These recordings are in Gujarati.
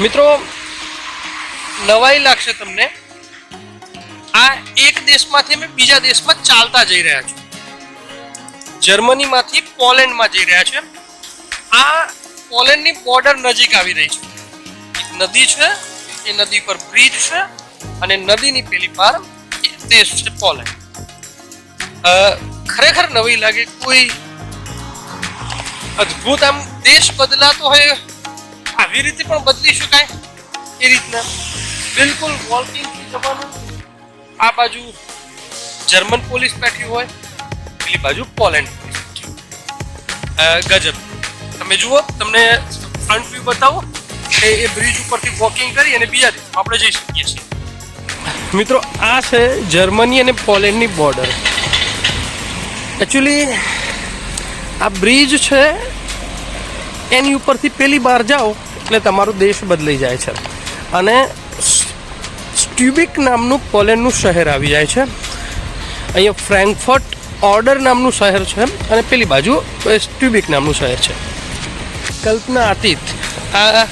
મિત્રો નવાઈ લાગશે તમને, આ એક દેશમાંથી અમે બીજા દેશમાં ચાલતા જઈ રહ્યા છું. જર્મનીમાંથી પોલેન્ડમાં જઈ રહ્યા છે. આ પોલેન્ડની બોર્ડર નજીક આવી રહી છે. એક નદી છે, એ નદી પર બ્રિજ છે અને નદીની પેલી પાર એ દેશ છે પોલેન્ડ. ખરેખર નવી લાગે, કોઈ અદ્ભુત આમ દેશ બદલાતો હોય આવી રીતે પણ બદલી શકાય એ રીતના બિલકુલ વોકિંગથી જવાનું. આ બાજુ જર્મન પોલીસ બેઠી હોય, પેલી બાજુ પોલેન્ડ પોલીસ બેઠી. ગજબ. તમે જુઓ, તમને ફ્રન્ટ વ્યૂ બતાવો કે એ બ્રિજ ઉપરથી વોકિંગ કરી અને બીજા દેશમાં આપણે જઈ શકીએ છીએ. મિત્રો આ છે જર્મની અને પોલેન્ડની બોર્ડર. એકચ્યુઅલી આ બ્રિજ છે એની ઉપરથી પેલી બાર જાઓ એટલે તમારો દેશ બદલાઈ જાય છે અને સ્ટ્યુબિક નામનું પોલેન્ડનું શહેર આવી જાય છે. અહીંયા ફ્રેન્કફર્ટ ઓર્ડર નામનું શહેર છે અને પેલી બાજુ સ્ટ્યુબિક નામનું શહેર છે. કલ્પનાતીત આ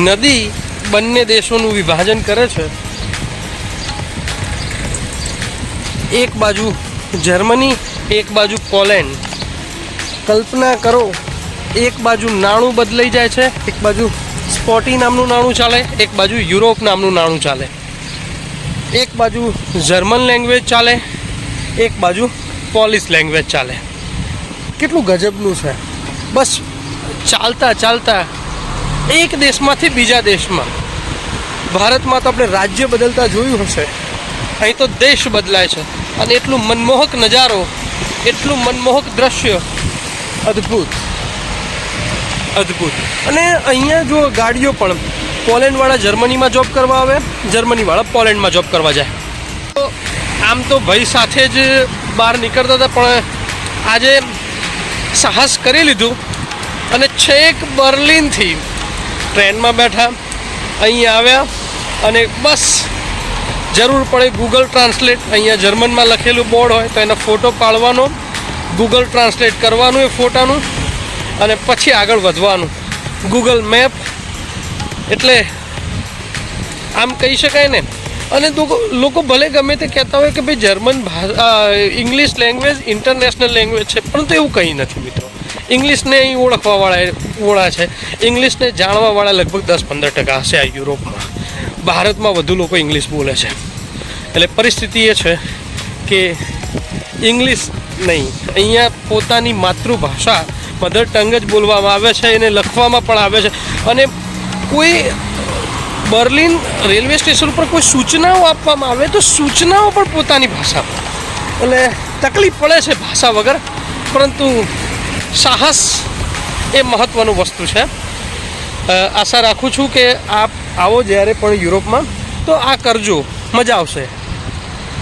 નદી બંને દેશોનું વિભાજન કરે છે. એક બાજુ જર્મની, એક બાજુ પોલેન્ડ. કલ્પના કરો, એક બાજુ નાણું બદલાઈ જાય છે, એક બાજુ સ્પોટી નામનું નાણું ચાલે, એક બાજુ યુરોપ નામનું નાણું ચાલે, એક બાજુ જર્મન લેંગ્વેજ ચાલે, એક બાજુ પોલિશ લેંગ્વેજ ચાલે. કેટલું ગજબનું છે. બસ ચાલતા ચાલતા એક દેશમાંથી બીજા દેશમાં. ભારતમાં તો આપણે રાજ્ય બદલતા જોયું હશે, અહીં તો દેશ બદલાય છે અને એટલું મનમોહક નજારો, એટલું મનમોહક દ્રશ્ય, અદ્ભુત અદ્ભુત. અને અહીંયા જો ગાડીઓ પણ પોલેન્ડવાળા જર્મનીમાં જોબ કરવા આવે, જર્મનીવાળા પોલેન્ડમાં જોબ કરવા જાય. તો આમ તો ભાઈ સાથે જ બહાર નીકળતા હતા, પણ આજે સાહસ કરી લીધું અને છેક બર્લિનથી ટ્રેનમાં બેઠા, અહીંયા આવ્યા અને બસ જરૂર પડે ગૂગલ ટ્રાન્સલેટ. અહીંયા જર્મનમાં લખેલું બોર્ડ હોય તો એનો ફોટો પાડવાનો, ગૂગલ ટ્રાન્સલેટ કરવાનું એ ફોટાનું અને પછી આગળ વધવાનું. ગૂગલ મેપ એટલે આમ કહી શકાય ને. અને લોકો ભલે ગમે તે કહેતા હોય કે ભાઈ German English language international language છે, પરંતુ એવું કંઈ નથી મિત્રો. ઇંગ્લિશને અહીં ઓળખવાવાળા છે, ઇંગ્લિશને જાણવાવાળા લગભગ 10-15% હશે આ યુરોપમાં. ભારતમાં વધુ લોકો ઇંગ્લિશ બોલે છે. એટલે પરિસ્થિતિ એ છે કે ઇંગ્લિશ નહીં, અહીંયા પોતાની માતૃભાષા મધર ટંગ જ બોલવામાં આવે છે, એને લખવામાં પણ આવે છે. અને કોઈ બર્લિન રેલવે સ્ટેશન ઉપર કોઈ સૂચનાઓ આપવામાં આવે તો સૂચનાઓ પણ પોતાની ભાષામાં. એટલે તકલીફ પડે છે ભાષા વગર, પરંતુ સાહસ એ મહત્ત્વનું વસ્તુ છે. આશા રાખું છું કે આપ આવો જ્યારે પણ યુરોપમાં તો આ કરજો, મજા આવશે.